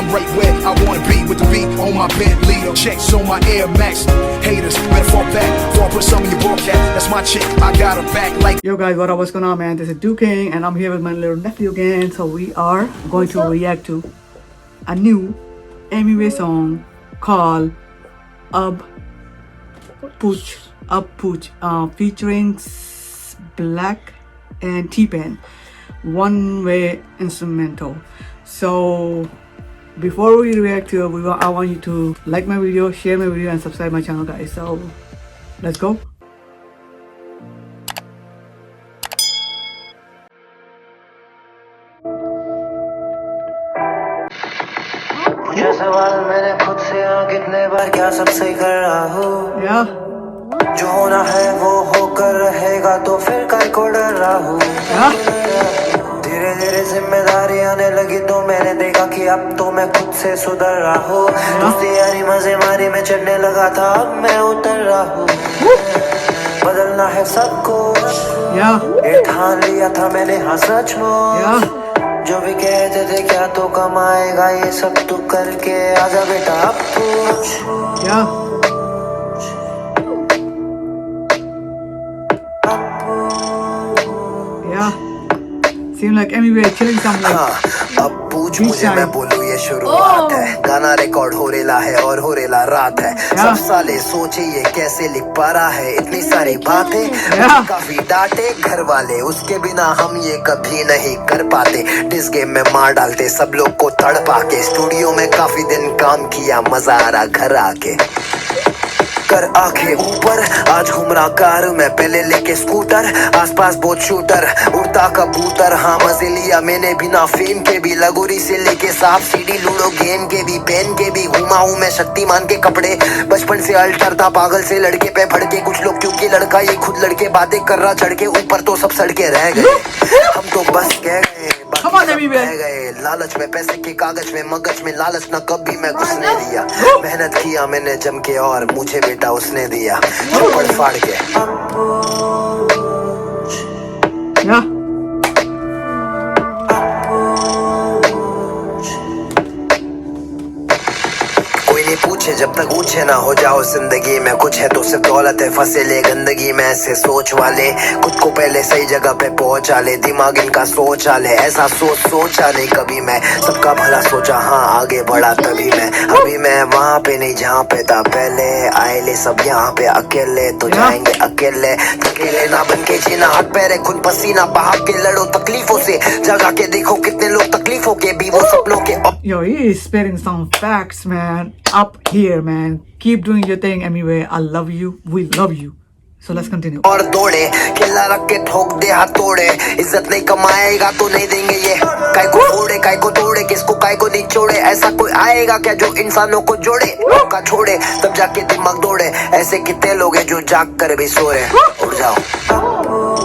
I'm right where I wanna be with the beat on my Bentley. Checks on my Air Max. Haters better fall back before I put some in your broadcast. That's my chick, I got her back like. Yo guys, what up, what's going on, man? This is Duke King and I'm here with my little nephew again. So we are going to react to a new MUA song called Ab Pooch featuring Black and T-Pain, one way instrumental. So before we react to it, I want you to like my video, share my video and subscribe my channel, guys. So let's go. पूछा सवाल मैंने खुद से कितने बार क्या सब सही कर रहा हूँ जो होना है वो होकर रहेगा तो फिर काय को डर रहा हूँ धीरे धीरे जिम्मेदारी आने लगी तो मैंने देखा कि अब तो मैं खुद से सुधर रहा हूँ दोस्ती यारी मजे मारी में चढ़ने लगा था अब मैं उतर रहा हूँ बदलना है सबको ये ठान लिया था मैंने हाँ सचमुच जो भी कहते थे क्या तो कमाएगा ये सब तू करके आजा बेटा अब पूछ Seem like MUA chilling somewhere. अब पूछ मुझे मैं बोलूँ ये शुरुआत है गाना रिकॉर्ड हो रेला है और हो रेला रात है सब साले सोचे ये कैसे लिख पा रहा है इतनी सारी बातें काफी डांटे घर वाले उसके बिना हम ये कभी नहीं कर पाते डिस गेम में मार डालते सब लोग को तड़पा के स्टूडियो में काफी दिन काम किया मजा आ रहा घर आके कर आंखें ऊपर आज घूम रहा कार मैं पहले लेके स्कूटर आसपास बहुत शूटर उड़ता कबूतर हाँ मजे लिया मैंने बिना फेम के भी लगोरी से लेके सांप सीढ़ी लूडो गेम के भी पेन के भी घूमा हूँ मैं शक्तिमान के कपड़े बचपन से अल्टर था पागल से लड़के पे भड़के कुछ लोग क्योंकि लड़का ये खुद लड़के बातें कर रहा चढ़ के ऊपर तो सब सड़के रह गए हम तो बस कह गए गए लालच में पैसे के कागज में मगज में लालच ना कभी मैं घुसने दिया मेहनत किया मैंने जम के और मुझे बेटा उसने दिया चौपड़ फाड़ के पूछे जब तक ऊंचे ना हो जाओ जिंदगी में कुछ है तो सिर्फ दौलत है फंसे ले गंदगी में ऐसे सोच वाले खुद को पहले सही जगह पे पहुंचा ले दिमाग इनका सोचा ले ऐसा सोचा नहीं कभी मैं सबका भला सोचा हाँ आगे बढ़ा तभी मैं अभी मैं वहाँ पे नहीं जहाँ पे था पहले आए ले सब यहाँ पे अकेले तो जाएंगे अकेले अकेले ना बन के जीना हाथ पैरे खून पसीना बहा के लड़ो तकलीफों से जगा के देखो कितने लोग तकलीफों के भी वो सपनों के Yo, he is spitting some facts, man. Up here, man. Keep doing your thing, MUA. I love you. We love you. So let's continue. और दौड़े किला रख के ठोक दे हाथ तोड़े इज्जत नहीं कमाएगा तो नहीं देंगे ये काय को फोड़े काय को तोड़े किसको काय को निचोड़े ऐसा कोई आएगा क्या जो इंसानों को जोड़े का छोड़े तब जाके दिमाग दौड़े ऐसे कितने लोग हैं जो जाग कर भी सो रहे उड़ जाओ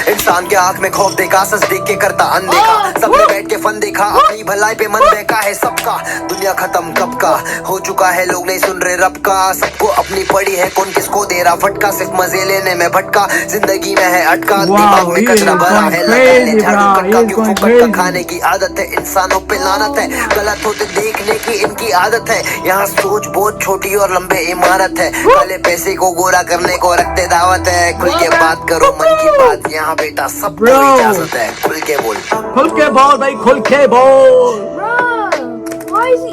इंसान के आंख में खौफ देखा सच देख के करता अनदेखा सबने बैठ के फन देखा अपनी भलाई पे मन देखा है सबका दुनिया खत्म कब का हो चुका है लोग नहीं सुन रहे रब का सबको अपनी पड़ी है कौन किसको दे रहा फटका सिर्फ मजे लेने में भटका जिंदगी में है अटका दिमाग में कचरा भरा है लगा झाड़ू कटका क्यों फुकट का खाने की आदत है इंसानों पे लानत है गलत होते देखने की इनकी आदत है यहाँ सोच बहुत छोटी और लंबे इमारत है काले पैसे को गोरा करने को रखते दावत है खुल के बात करो मन की बात यहाँ बेटा सबको इजाजत है खुल के बोल भाई खुल के बोल Why is he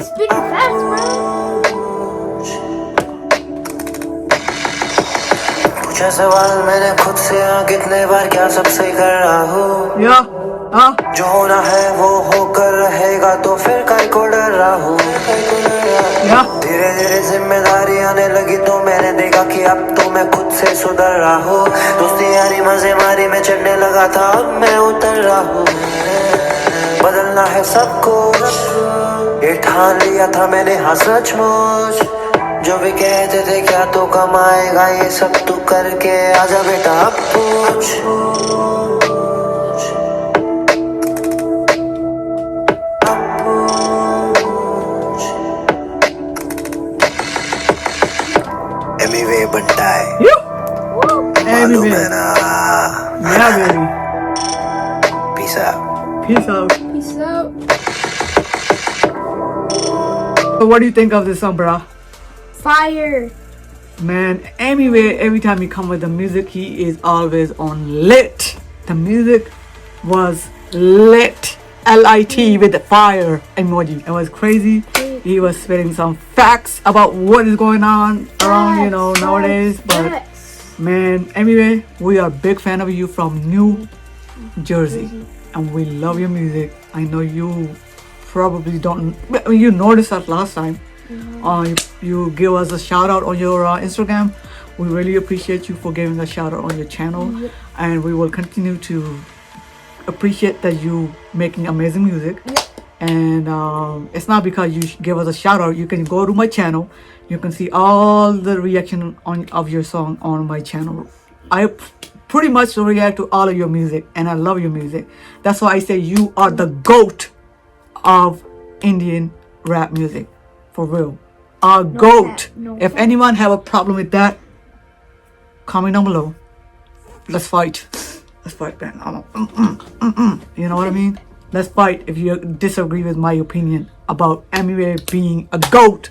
spitting fast, bro? पूछा सवाल मैंने खुद से कितने बार क्या सब सही कर रहा हूँ जो होना है वो होकर रहेगा तो फिर काय को डर रहा हूँ धीरे धीरे जिम्मेदारी आने लगी तो मैंने देखा कि अब तो मैं खुद से सुधर रहा हूँ दोस्ती यारी मजे मारी में चढ़ने लगा था अब मैं उतर रहा हूँ बदलना है सबको ये ठान लिया था मैंने हाँ सचमुच जो भी कहते थे क्या तो कमाएगा ये सब तू करके आजा बेटा अब पूछ एमिवे बनता है You? मालूम Anyway. है ना Yeah, baby. Peace out. Peace out. Peace out. So what do you think of this song, brah? Fire. Man, anyway, every time he come with the music, he is always on lit. The music was lit. Lit with the fire emoji. It was crazy. He was spitting some facts about what is going on around, nowadays. But man, anyway, we are big fan of you from New Jersey, and we love your music. I know you probably don't. You noticed that last time. You give us a shout out on your Instagram. We really appreciate you for giving a shout out on your channel, and we will continue to appreciate that you making amazing music. And it's not because you give us a shout out. You can go to my channel. You can see all the reaction of your song on my channel. I pretty much react to all of your music, and I love your music. That's why I say you are the GOAT of Indian rap music. For real. Our GOAT. If anyone have a problem with that, comment down below. Let's fight. Let's fight, man. You know what I mean? Let's fight if you disagree with my opinion about Emmy being a GOAT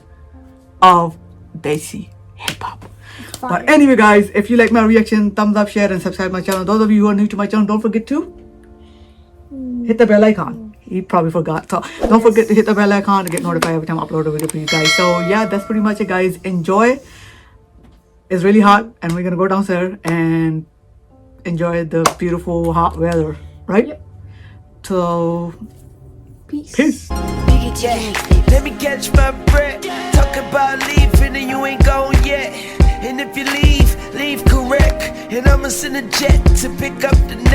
of Desi hip hop. But anyway, guys, if you like my reaction, thumbs up, share, and subscribe my channel. Those of you who are new to my channel, don't forget to hit the bell icon. He probably forgot. So don't forget to hit the bell icon to get notified every time I upload a video for you guys. So yeah, that's pretty much it, guys. Enjoy. It's really hot, and we're gonna go downstairs and enjoy the beautiful hot weather, right? Yep. So Peace. peace. Let me catch my breath. Talk about leaving and you ain't gone yet. And if you leave correct. And I'ma send a jet to pick up the next.